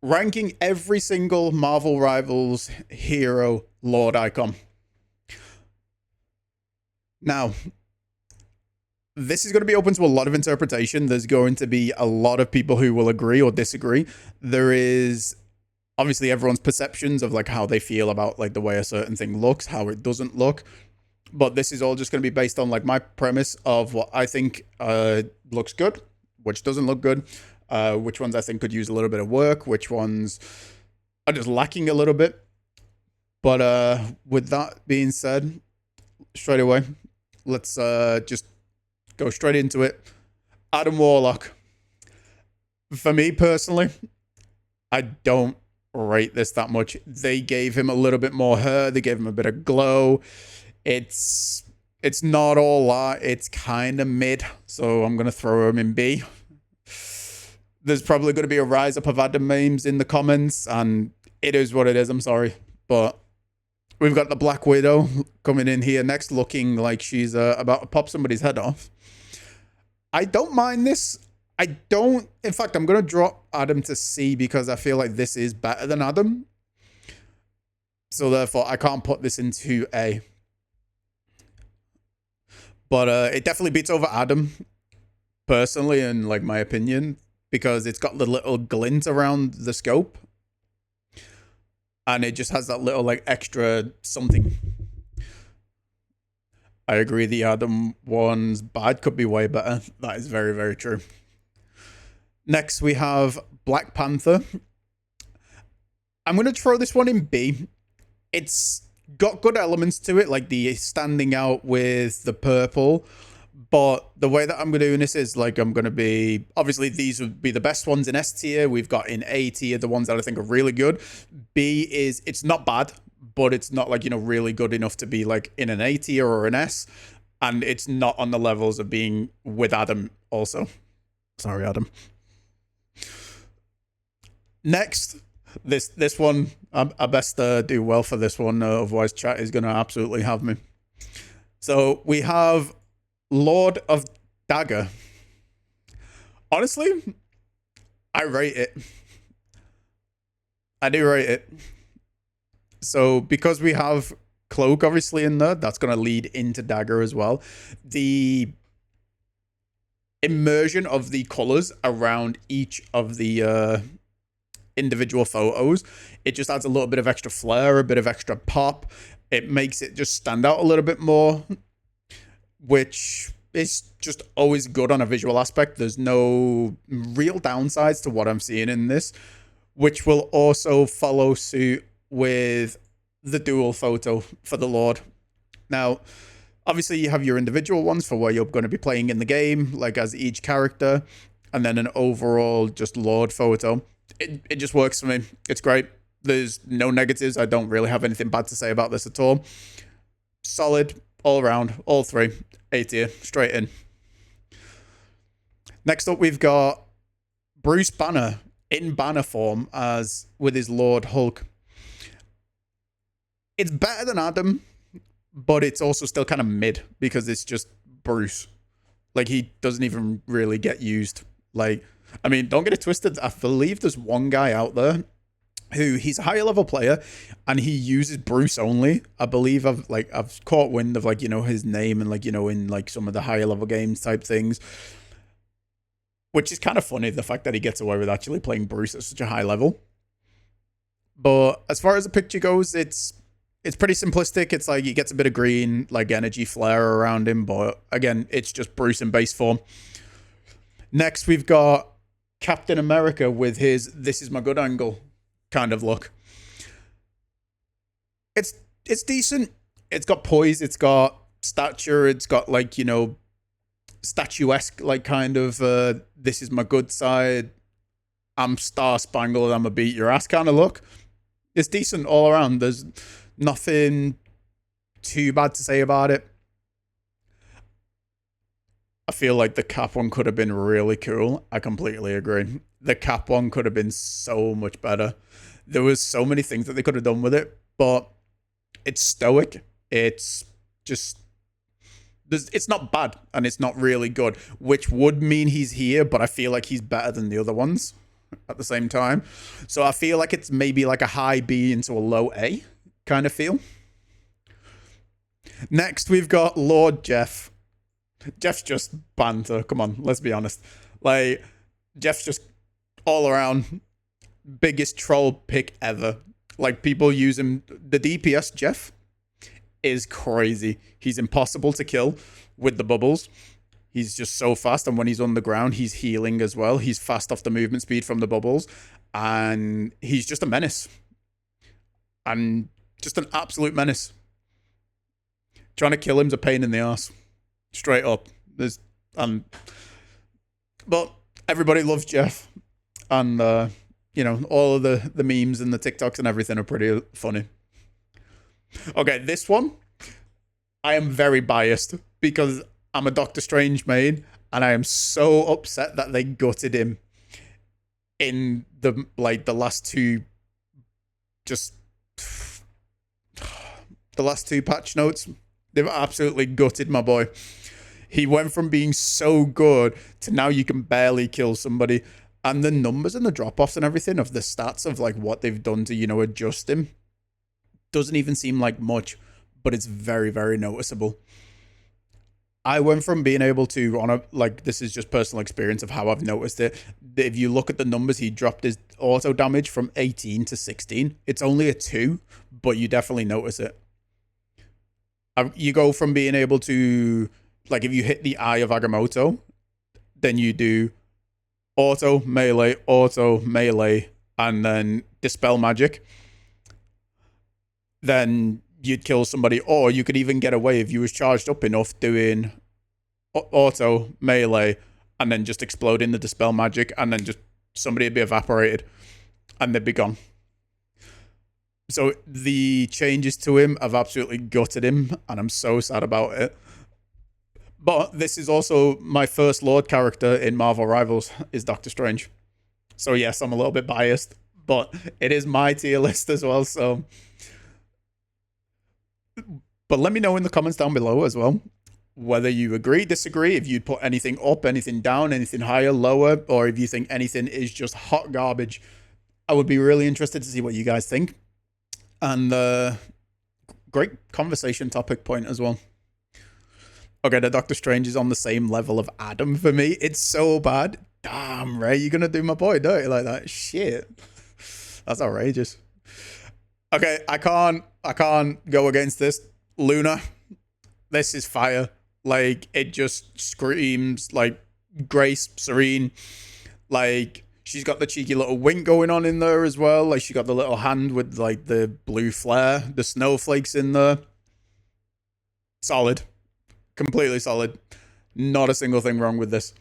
ranking every single Marvel Rivals hero Lord icon. Now, this is going to be open to a lot of interpretation. There's going to be a lot of people who will agree or disagree. There is obviously everyone's perceptions of like how they feel about like the way a certain thing looks, how it doesn't look. But this is all just going to be based on like my premise of what I think looks good, which doesn't look good, which ones I think could use a little bit of work, which ones are just lacking a little bit. But with that being said, straight away, let's just go straight into it. Adam Warlock. For me personally, I don't rate this that much. They gave him a little bit more hair. They gave him a bit of glow. It's not all that. It's kind of mid. So I'm going to throw him in B. There's probably going to be a rise up of Adam memes in the comments. And it is what it is. I'm sorry. But we've got the Black Widow coming in here next, looking like she's about to pop somebody's head off. I don't mind this. In fact, I'm going to drop Adam to C because I feel like this is better than Adam. So therefore, I can't put this into A. But it definitely beats over Adam, personally, in like my opinion, because it's got the little glint around the scope. And it just has that little like extra something. I agree the Adam one's bad could be way better. That is very, very true. Next, we have Black Panther. I'm going to throw this one in B. It's got good elements to it, like the standing out with the purple. But the way that I'm going to do this is like I'm going to be... Obviously, these would be the best ones in S tier. We've got in A tier the ones that I think are really good. B is... It's not bad, but it's not like, you know, really good enough to be like in an A tier or an S. And it's not on the levels of being with Adam also. Sorry, Adam. Next, this one, I best do well for this one, otherwise chat is going to absolutely have me. So we have Lord of Dagger. Honestly, I rate it. I do rate it. So because we have Cloak obviously in there, that's going to lead into Dagger as well. The immersion of the colors around each of the individual photos, it just adds a little bit of extra flair, a bit of extra pop. It makes it just stand out a little bit more, which is just always good on a visual aspect. There's no real downsides to what I'm seeing in this, which will also follow suit with the dual photo for the Lord. Now, obviously you have your individual ones for where you're going to be playing in the game, like as each character, and then an overall just Lord photo. It just works for me. It's great. There's no negatives. I don't really have anything bad to say about this at all. Solid, all around, all three. A tier, straight in. Next up, we've got Bruce Banner in banner form as with his Lord Hulk. It's better than Adam, but it's also still kind of mid because it's just Bruce. Like, he doesn't even really get used. Like, I mean, don't get it twisted. I believe there's one guy out there who he's a higher level player and he uses Bruce only. I believe I've caught wind of like, you know, his name and like, you know, in like some of the higher level games type things, which is kind of funny. The fact that he gets away with actually playing Bruce at such a high level. But as far as the picture goes, it's pretty simplistic. It's like he gets a bit of green, like energy flare around him. But again, it's just Bruce in base form. Next, we've got Captain America with his "this is my good angle" kind of look. It's decent. It's got poise. It's got stature. It's got like, you know, statuesque like kind of "this is my good side. I'm star spangled. I'm a beat your ass" kind of look. It's decent all around. There's nothing too bad to say about it. I feel like the Cap one could have been really cool. I completely agree. The Cap one could have been so much better. There was so many things that they could have done with it, but it's stoic. It's just... It's not bad, and it's not really good, which would mean he's here, but I feel like he's better than the other ones. at the same time. So I feel like it's maybe like a high B into a low A kind of feel. Next, we've got Lord Jeff. Jeff's just banter. Come on, let's be honest. Like, Jeff's just all around biggest troll pick ever. Like, people use him. The DPS Jeff is crazy. He's impossible to kill with the bubbles. He's just so fast, and when he's on the ground, he's healing as well. He's fast off the movement speed from the bubbles, and he's just a menace. And just an absolute menace. Trying to kill him's a pain in the ass. Straight up. There's but everybody loves Jeff. And all of the memes and the TikToks and everything are pretty funny. Okay, this one I am very biased because I'm a Doctor Strange main, and I am so upset that they gutted him in the last two patch notes. They've absolutely gutted my boy. He went from being so good to now you can barely kill somebody. And the numbers and the drop-offs and everything of the stats of like what they've done to, adjust him doesn't even seem like much, but it's very, very noticeable. I went from being able to, this is just personal experience of how I've noticed it. If you look at the numbers, he dropped his auto damage from 18 to 16. It's only a 2, but you definitely notice it. You go from being able to, like, if you hit the Eye of Agamotto, then you do auto, melee, and then dispel magic. Then you'd kill somebody, or you could even get away if you was charged up enough doing auto, melee, and then just exploding the dispel magic, and then just somebody would be evaporated, and they'd be gone. So the changes to him have absolutely gutted him, and I'm so sad about it. But this is also my first Lord character in Marvel Rivals, is Doctor Strange. So yes, I'm a little bit biased, but it is my tier list as well, so... But let me know in the comments down below as well whether you agree, disagree, if you'd put anything up, anything down, anything higher, lower, or if you think anything is just hot garbage. I would be really interested to see what you guys think. And great conversation topic point as well. Okay, the Doctor Strange is on the same level of Adam for me. It's so bad. Damn, Ray, you're gonna do my boy dirty like that? Shit. That's outrageous. Okay, I can't go against this. Luna, this is fire. Like, it just screams like grace, serene. Like, she's got the cheeky little wink going on in there as well. Like, she got the little hand with like the blue flare, the snowflakes in there. Solid. Completely solid. Not a single thing wrong with this.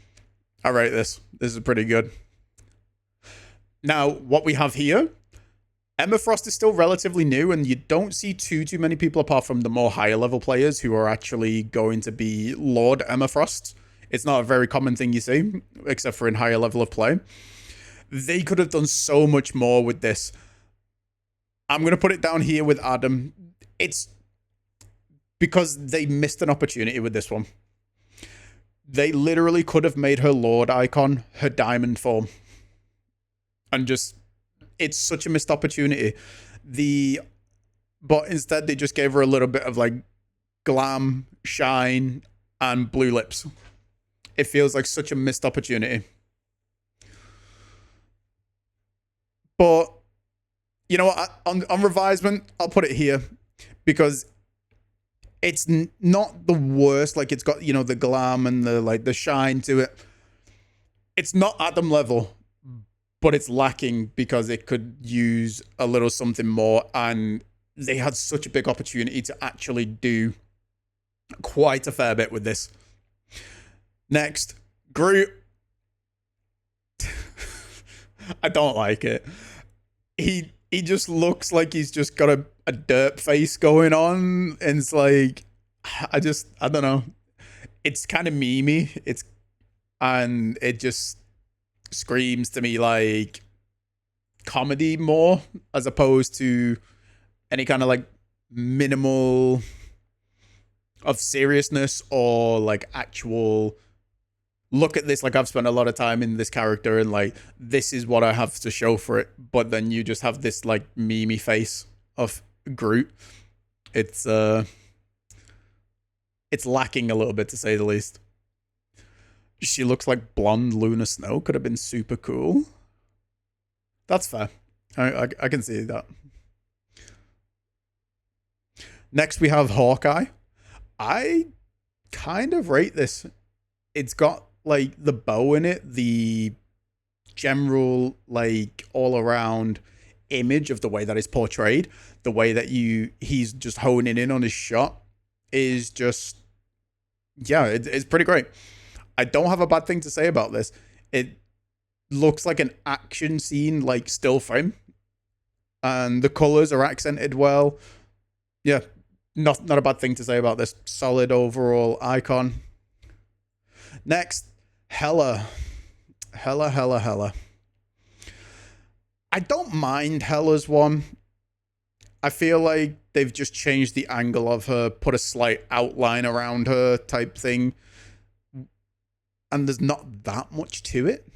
I rate this. This is pretty good. Now, what we have here, Emma Frost is still relatively new, and you don't see too many people apart from the more higher level players who are actually going to be Lord Emma Frost. It's not a very common thing you see, except for in higher level of play. They could have done so much more with this. I'm going to put it down here with Adam. It's because they missed an opportunity with this one. They literally could have made her Lord icon her diamond form. And just... it's such a missed opportunity. But instead they just gave her a little bit of like glam, shine, and blue lips. It feels like such a missed opportunity. But you know what? On revisement, I'll put it here because it's not the worst. Like, it's got, the glam and the shine to it. It's not Adam level, but it's lacking because it could use a little something more, and they had such a big opportunity to actually do quite a fair bit with this. Next, Groot. I don't like it. He just looks like he's just got a derp face going on, and it's like, I don't know. It's kind of memey. And it just screams to me like comedy more, as opposed to any kind of like minimal of seriousness or like actual look at this, like I've spent a lot of time in this character and like this is what I have to show for it, but then you just have this like memey face of Groot. It's lacking a little bit, to say the least. She looks like blonde Luna Snow. Could have been super cool. That's fair. I can see that. Next we have Hawkeye. I kind of rate this. It's got like the bow in it, the general like all around image of the way that it's portrayed, the way that he's just honing in on his shot is just, yeah, it's pretty great. I don't have a bad thing to say about this. It looks like an action scene, like still frame, and the colors are accented well. Yeah, not a bad thing to say about this. Solid overall icon. Next, Hela. Hela. I don't mind Hela's one. I feel like they've just changed the angle of her, put a slight outline around her type thing. And there's not that much to it.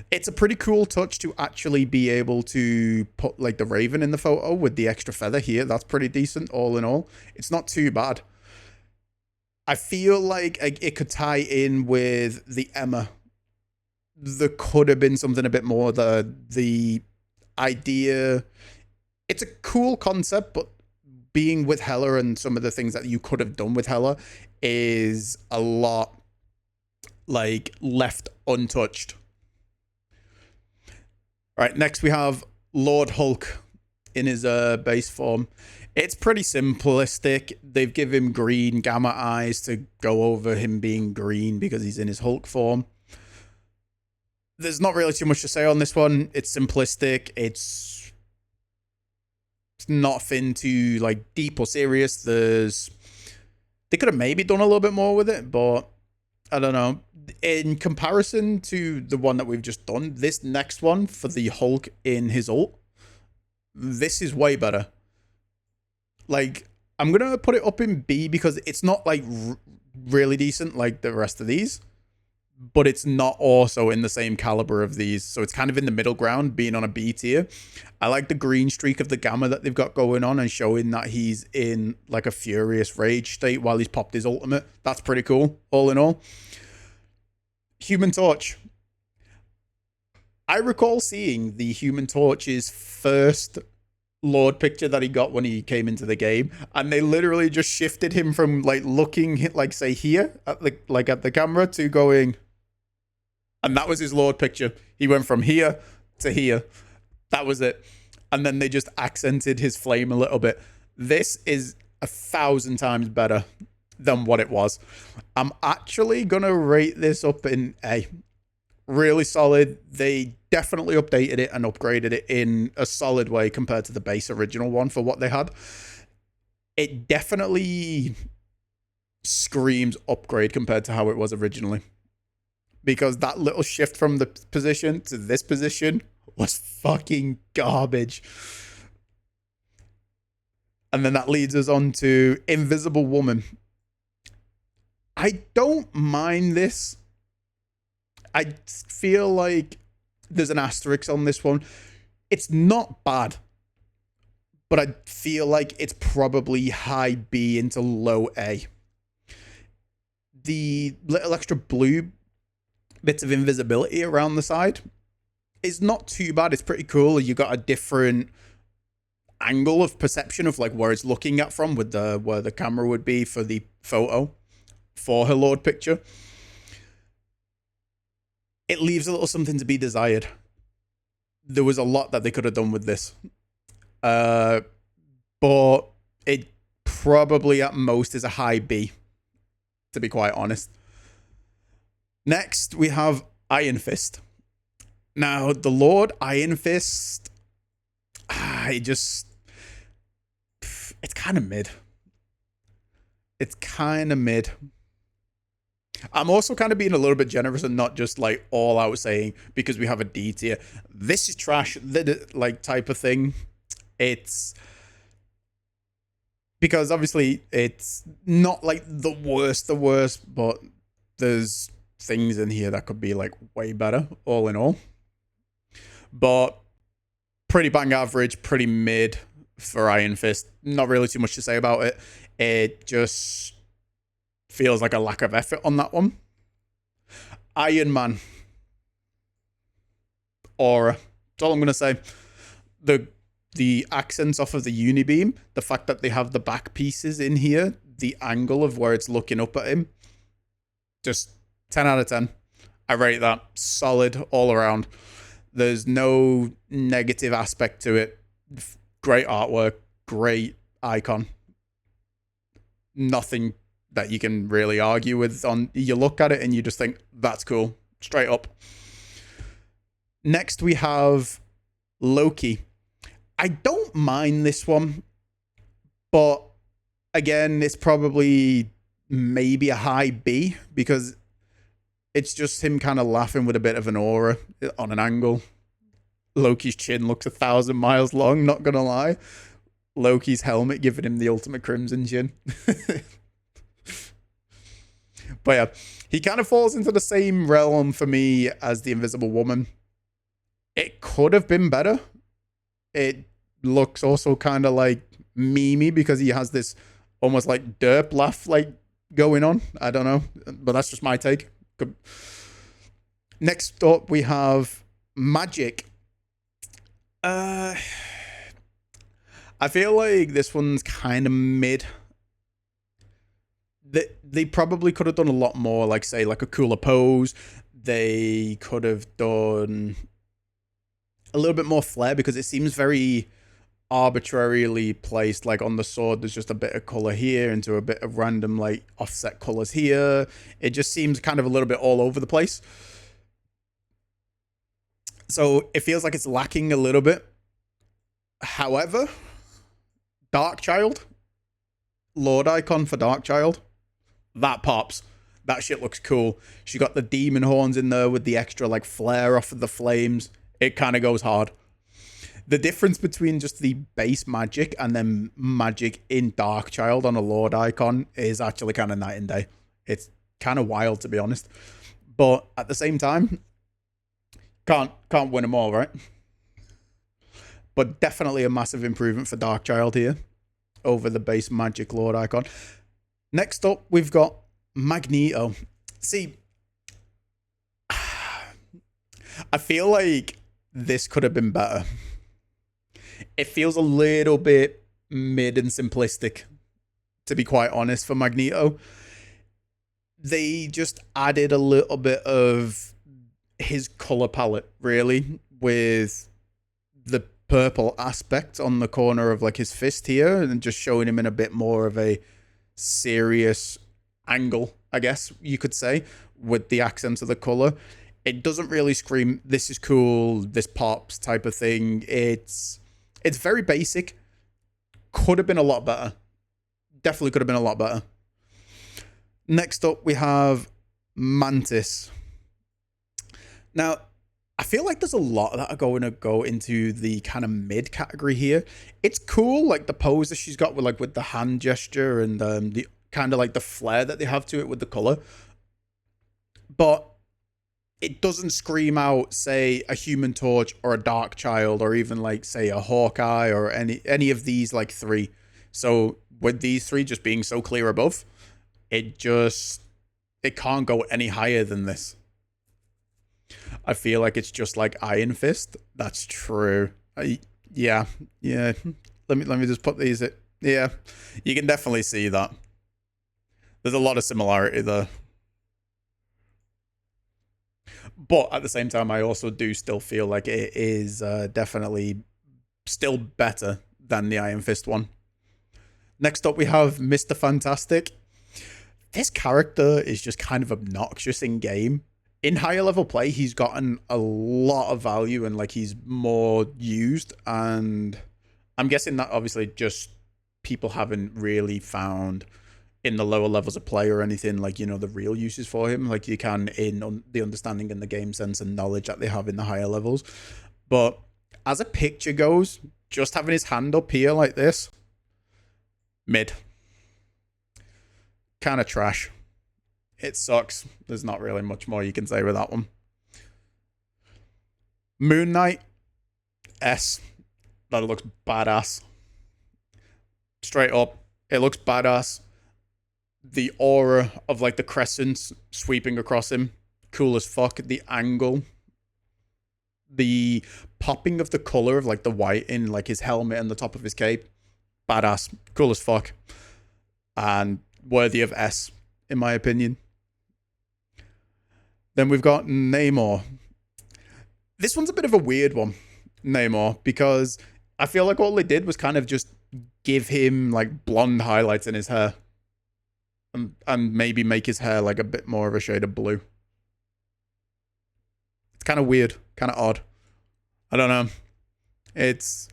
It's a pretty cool touch to actually be able to put like the Raven in the photo with the extra feather here. That's pretty decent all in all. It's not too bad. I feel like it could tie in with the Emma. There could have been something a bit more. The idea, it's a cool concept, but being with Hela and some of the things that you could have done with Hela is a lot like left untouched. All right, next we have Lord Hulk in his base form. It's pretty simplistic. They've given him green gamma eyes to go over him being green because he's in his Hulk form. There's not really too much to say on this one. It's simplistic. It's nothing too like deep or serious. They could have maybe done a little bit more with it, but I don't know. In comparison to the one that we've just done, this next one for the Hulk in his ult, this is way better. Like, I'm going to put it up in B because it's not like really decent like the rest of these, but it's not also in the same caliber of these. So it's kind of in the middle ground, being on a B tier. I like the green streak of the gamma that they've got going on and showing that he's in like a furious rage state while he's popped his ultimate. That's pretty cool, all in all. Human Torch. I recall seeing the Human Torch's first Lord picture that he got when he came into the game, and they literally just shifted him from like looking like say here at the at the camera to going, and that was his Lord picture. He went from here to here. That was it. And then they just accented his flame a little bit. This is 1,000 times better than what it was. I'm actually gonna rate this up in A. Really solid. They definitely updated it and upgraded it in a solid way compared to the base original one for what they had. It definitely screams upgrade compared to how it was originally. Because that little shift from the position to this position was fucking garbage. And then that leads us on to Invisible Woman. I don't mind this. I feel like there's an asterisk on this one. It's not bad, but I feel like it's probably high B into low A. The little extra blue bits of invisibility around the side is not too bad. It's pretty cool. You got a different angle of perception of like where it's looking at from with the where the camera would be for the photo for her Lord picture. It leaves a little something to be desired. There was a lot that they could have done with this. But it probably at most is a high B, to be quite honest. Next, we have Iron Fist. Now, the Lord Iron Fist, it's kind of mid. It's kind of mid. I'm also kind of being a little bit generous and not just like all out saying because we have a D tier. This is trash, like type of thing. It's because obviously it's not like the worst, but There's things in here that could be like way better, all in all. But pretty bang average, pretty mid for Iron Fist. Not really too much to say about it. It just feels like a lack of effort on that one. Iron Man. Aura. That's all I'm going to say. The accents off of the unibeam, the fact that they have the back pieces in here, the angle of where it's looking up at him, just 10 out of 10. I rate that solid all around. There's no negative aspect to it. Great artwork, great icon. Nothing that you can really argue with. On you look at it and you just think, that's cool. Straight up. Next we have Loki. I don't mind this one, but again, it's probably maybe a high B because it's just him kind of laughing with a bit of an aura on an angle. Loki's chin looks 1,000 miles long, not gonna lie. Loki's helmet giving him the ultimate crimson chin. But yeah, he kind of falls into the same realm for me as the Invisible Woman. It could have been better. It looks also kind of like memey because he has this almost like derp laugh like going on. I don't know, but that's just my take. Good. Next up, we have Magic. I feel like this one's kind of mid. They probably could have done a lot more, like say like a cooler pose. They could have done a little bit more flair because it seems very arbitrarily placed. Like on the sword, there's just a bit of color here into a bit of random like offset colors here. It just seems kind of a little bit all over the place. So it feels like it's lacking a little bit. However, Darkchild, Lord icon for Darkchild, that pops. That shit looks cool. She got the demon horns in there with the extra like flare off of the flames. It kind of goes hard. The difference between just the base magic and then magic in Darkchild on a Lord icon is actually kind of night and day. It's kind of wild, to be honest. But at the same time, can't win them all, right? But definitely a massive improvement for Darkchild here over the base magic Lord icon. Next up, we've got Magneto. See, I feel like this could have been better. It feels a little bit mid and simplistic, to be quite honest, for Magneto. They just added a little bit of his color palette, really, with the purple aspect on the corner of like his fist here and just showing him in a bit more of a serious angle, I guess you could say, with the accents of the color. It doesn't really scream, this is cool, this pops type of thing. It's very basic. Could have been a lot better. Definitely could have been a lot better. Next up, we have Mantis. Now, I feel like there's a lot that are going to go into the kind of mid category here. It's cool, like the pose that she's got with the hand gesture and the kind of like the flair that they have to it with the color. But it doesn't scream out, say, a Human Torch or a Darkchild or even like, say, a Hawkeye or any of these like three. So with these three just being so clear above, it can't go any higher than this. I feel like it's just like Iron Fist. That's true. Yeah. Let me just put these. Yeah, you can definitely see that. There's a lot of similarity there. But at the same time, I also do still feel like it is definitely still better than the Iron Fist one. Next up, we have Mr. Fantastic. This character is just kind of obnoxious in game. In higher level play, he's gotten a lot of value and like he's more used. And I'm guessing that obviously just people haven't really found in the lower levels of play or anything like, you know, the real uses for him like you can in the understanding and the game sense and knowledge that they have in the higher levels. But as a picture goes, just having his hand up here like this, mid. Kind of trash. It sucks. There's not really much more you can say with that one. Moon Knight, S. That looks badass. Straight up, it looks badass. The aura of like the crescent sweeping across him, cool as fuck. The angle, the popping of the color of like the white in like his helmet and the top of his cape, badass, cool as fuck, and worthy of S in my opinion. Then we've got Namor. This one's a bit of a weird one, Namor, because I feel like all they did was kind of just give him like blonde highlights in his hair. And maybe make his hair like a bit more of a shade of blue. It's kind of weird, kind of odd. I don't know. It's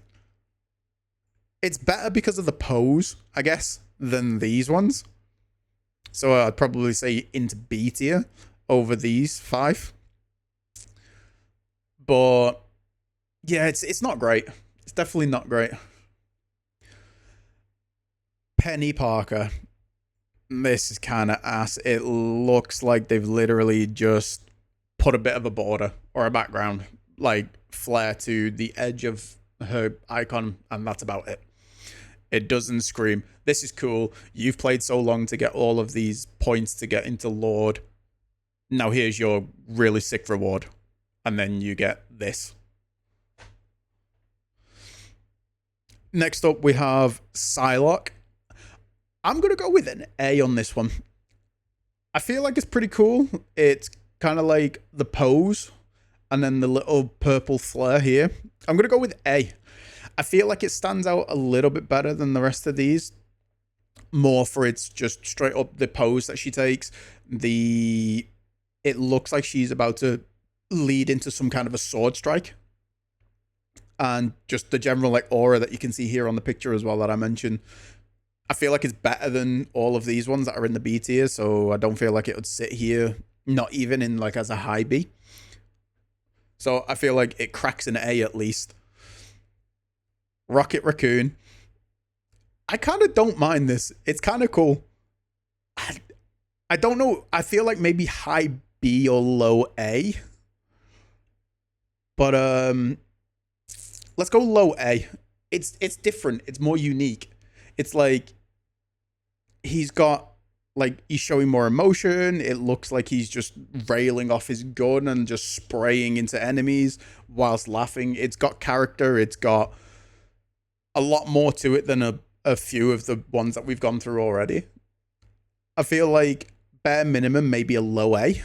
better because of the pose, I guess, than these ones. So I'd probably say into B tier over these 5. But yeah, it's not great. It's definitely not great. Peni Parker. This is kind of ass. It looks like they've literally just put a bit of a border or a background, like flare to the edge of her icon, and that's about it. It doesn't scream, this is cool. You've played so long to get all of these points to get into Lord. Now here's your really sick reward. And then you get this. Next up, we have Psylocke. I'm going to go with an A on this one. I feel like it's pretty cool. It's kind of like the pose and then the little purple flare here. I'm going to go with A. I feel like it stands out a little bit better than the rest of these. More for its just straight up the pose that she takes. It looks like she's about to lead into some kind of a sword strike. And just the general like aura that you can see here on the picture as well that I mentioned. I feel like it's better than all of these ones that are in the B tier, so I don't feel like it would sit here, not even in like as a high B. So I feel like it cracks an A at least. Rocket Raccoon. I kind of don't mind this. It's kind of cool. I don't know. I feel like maybe high B or low A. But let's go low A. It's different. It's more unique. It's like he's showing more emotion. It looks like he's just railing off his gun and just spraying into enemies whilst laughing. It's got character. It's got a lot more to it than a few of the ones that we've gone through already. I feel like bare minimum, maybe a low A.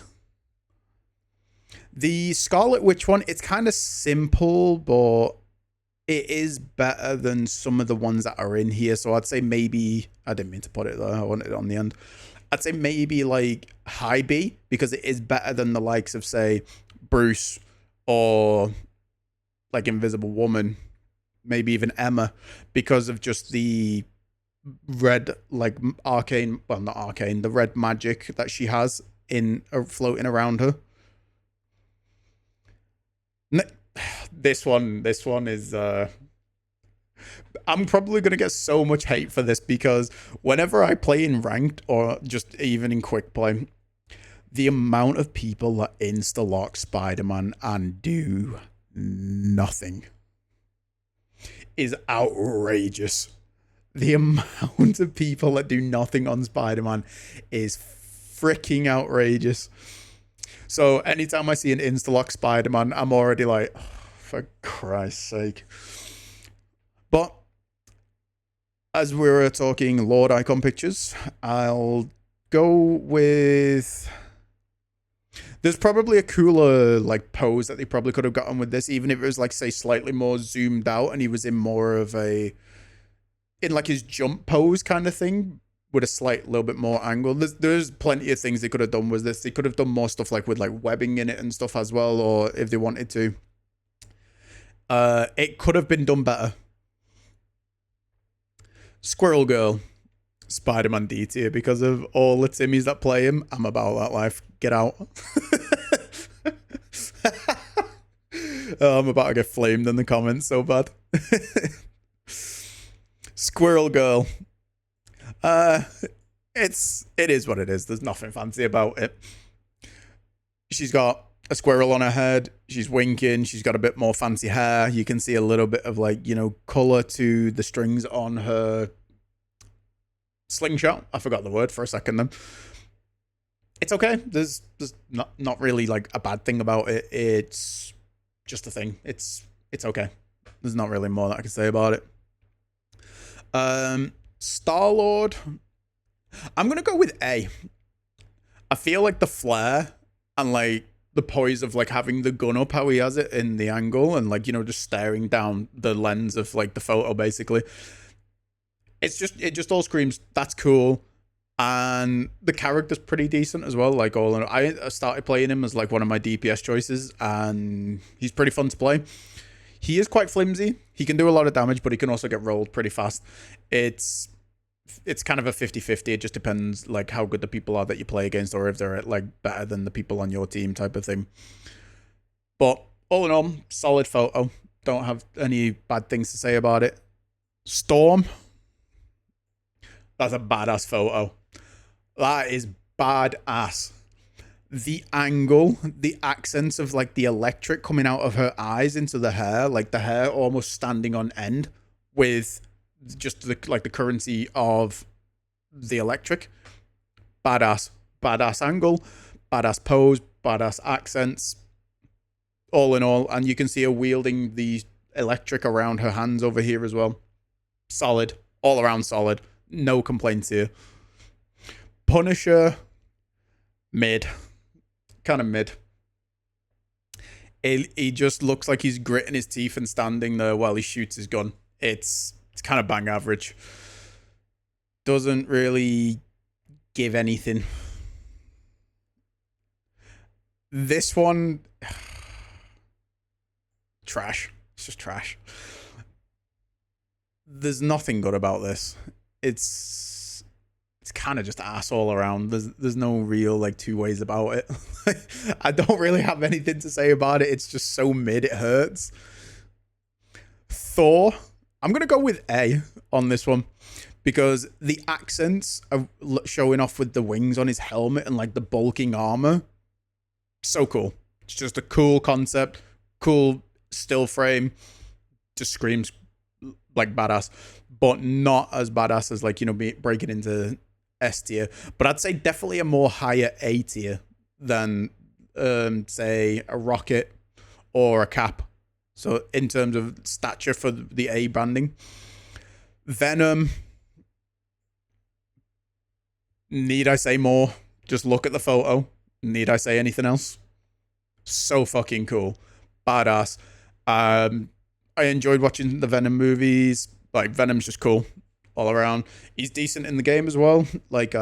The Scarlet Witch one, it's kind of simple, but it is better than some of the ones that are in here. So I'd say maybe, I didn't mean to put it there. I wanted it on the end. I'd say maybe like high B because it is better than the likes of say Bruce or like Invisible Woman, maybe even Emma, because of just the red like arcane, well not arcane, the red magic that she has in floating around her. This one is I'm probably going to get so much hate for this because whenever I play in ranked or just even in quick play, the amount of people that insta-lock Spider-Man and do nothing is outrageous. The amount of people that do nothing on Spider-Man is freaking outrageous. So anytime I see an insta-lock Spider-Man, I'm already like, oh, for Christ's sake. But as we were talking Lord icon pictures, I'll go with... There's probably a cooler like pose that they probably could have gotten with this, even if it was like, say, slightly more zoomed out and he was in more of a... in like his jump pose kind of thing. With a slight little bit more angle. There's plenty of things they could have done with this. They could have done more stuff like with like webbing in it and stuff as well, or if they wanted to. It could have been done better. Squirrel Girl. Spider-Man D tier because of all the Timmies that play him. I'm about that life. Get out. Oh, I'm about to get flamed in the comments so bad. Squirrel Girl. it is what it is. There's nothing fancy about it. She's got a squirrel on her head. She's winking. She's got a bit more fancy hair. You can see a little bit of like, color to the strings on her slingshot. I forgot the word for a second then. It's okay. There's not really like a bad thing about it. It's just a thing. It's okay. There's not really more that I can say about it. Star-Lord. I'm gonna go with A. I feel like the flare and like the poise of like having the gun up how he has it in the angle and like just staring down the lens of like the photo basically. It just all screams that's cool. And the character's pretty decent as well. Like I started playing him as like one of my DPS choices, and he's pretty fun to play. He is quite flimsy. He can do a lot of damage, but he can also get rolled pretty fast. It's kind of a 50-50. It just depends like how good the people are that you play against, or if they're like better than the people on your team type of thing. But all in all, solid photo. Don't have any bad things to say about it. Storm. That's a badass photo. That is badass. The angle, the accents of like the electric coming out of her eyes into the hair, like the hair almost standing on end with just the currency of the electric. Badass angle, badass pose, badass accents. All in all, and you can see her wielding the electric around her hands over here as well. Solid, all around solid. No complaints here. Punisher, mid. Kind of mid. He just looks like he's gritting his teeth and standing there while he shoots his gun. It's kind of bang average. Doesn't really give anything. This one, trash. It's just trash. There's nothing good about this. It's kind of just ass all around. There's no real like two ways about it. I don't really have anything to say about it. It's just so mid it hurts. Thor, I'm gonna go with A on this one because the accents are showing off with the wings on his helmet and like the bulking armor. So cool. It's just a cool concept, cool still frame. Just screams like badass, but not as badass as like breaking into S tier. But I'd say definitely a more higher A tier than say a Rocket or a Cap. So in terms of stature for the A branding. Venom, need I say more? Just look at the photo. Need I say anything else? So fucking cool. Badass. I enjoyed watching the Venom movies. Like, Venom's just cool all around. He's decent in the game as well. Like,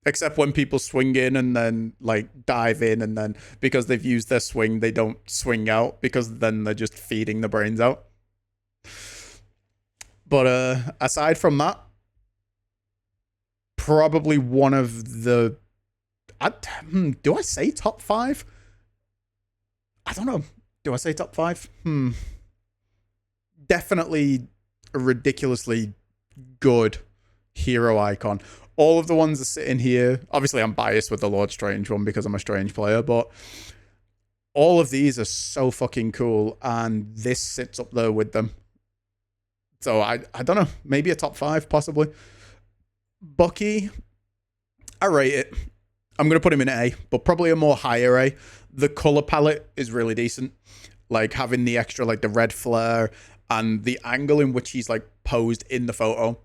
except when people swing in and then, like, dive in, and then because they've used their swing, they don't swing out because then they're just feeding the brains out. But aside from that, probably one of the... do I say top 5? I don't know. Do I say top 5? Definitely a ridiculously good hero icon. All of the ones that sit in here, obviously I'm biased with the Lord Strange one because I'm a Strange player, but all of these are so fucking cool, and this sits up there with them. So I don't know, maybe a top 5 possibly. Bucky, I rate it. I'm going to put him in A, but probably a more higher A. The color palette is really decent. Like having the extra, like the red flare and the angle in which he's like posed in the photo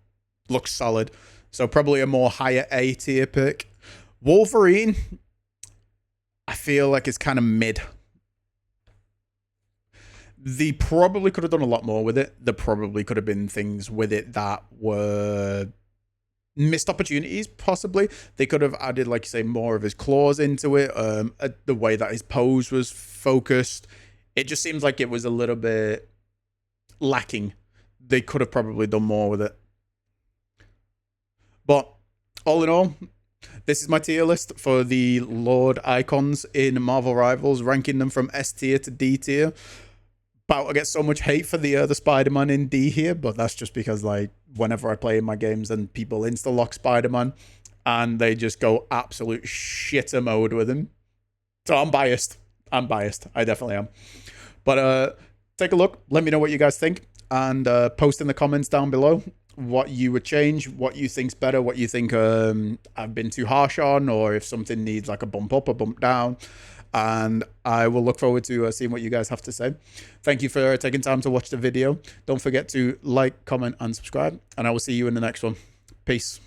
looks solid. So probably a more higher A tier pick. Wolverine, I feel like it's kind of mid. They probably could have done a lot more with it. There probably could have been things with it that were missed opportunities, possibly. They could have added, like you say, more of his claws into it. The way that his pose was focused. It just seems like it was a little bit lacking. They could have probably done more with it. But all in all, this is my tier list for the Lord icons in Marvel Rivals, ranking them from S tier to D tier. About to get so much hate for the Spider-Man in D here, but that's just because like whenever I play in my games and people insta-lock Spider-Man, and they just go absolute shitter mode with him. So I'm biased. I definitely am. But take a look. Let me know what you guys think, and post in the comments down below what you would change, what you think's better, what you think I've been too harsh on, or if something needs like a bump up or bump down. And I will look forward to seeing what you guys have to say. Thank you for taking time to watch the video. Don't forget to like, comment, and subscribe, and I will see you in the next one. Peace.